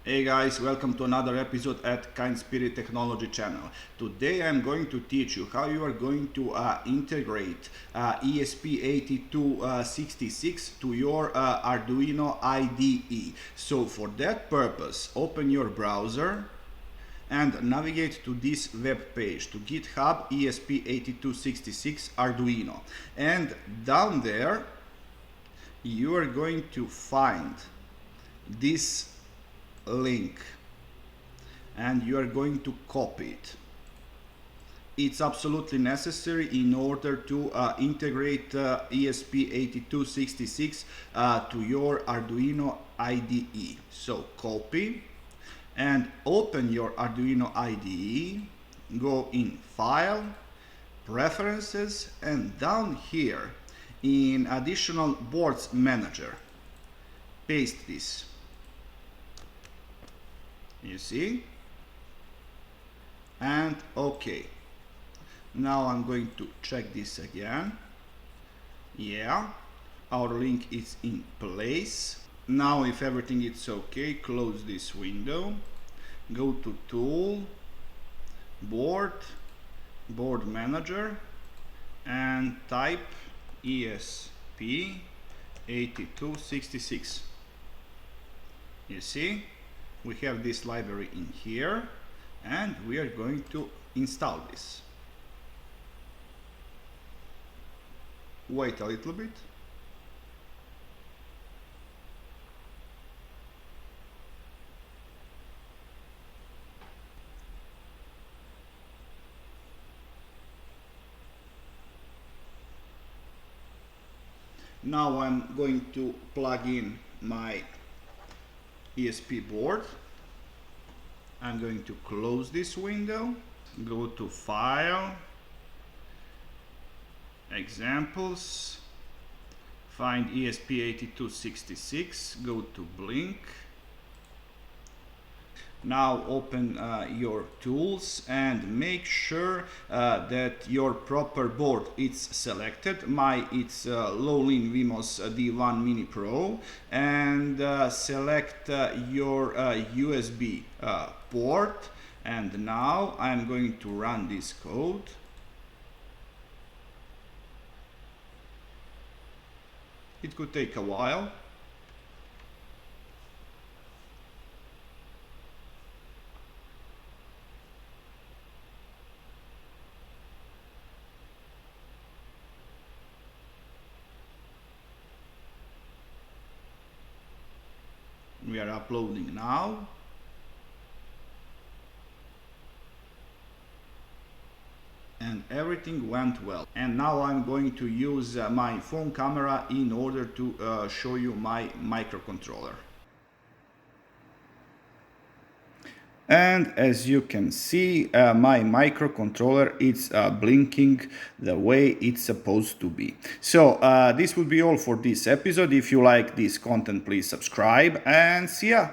Hey guys, welcome to another episode at Kind Spirit Technology channel. Today I'm going to teach you how you are going to integrate ESP8266 to your Arduino IDE. So for that purpose, open your browser and navigate to this web page, to GitHub ESP8266 Arduino. And down there, you are going to find this link and you are going to copy it. It's absolutely necessary in order to integrate ESP8266 to your Arduino IDE. So copy and open your Arduino IDE, go in File, Preferences, and down here in Additional Boards Manager, paste this. You see? And okay. Now I'm going to check this again. Yeah, our link is in place. Now if everything is okay, close this window. Go to Tool, Board Manager, and type ESP8266. You see? We have this library in here and we are going to install this. Wait a little bit. Now I'm going to plug in my ESP board. I'm going to close this window, go to File, Examples, find ESP8266, go to Blink. Now open your tools and make sure that your proper board is selected. It's Lowlin Vimos D1 Mini Pro, and select your USB port. And now I'm going to run this code. It could take a while. We are uploading now. And everything went well. And now I'm going to use my phone camera in order to show you my microcontroller. And as you can see, my microcontroller is blinking the way it's supposed to be. So this would be all for this episode. If you like this content, please subscribe and see ya.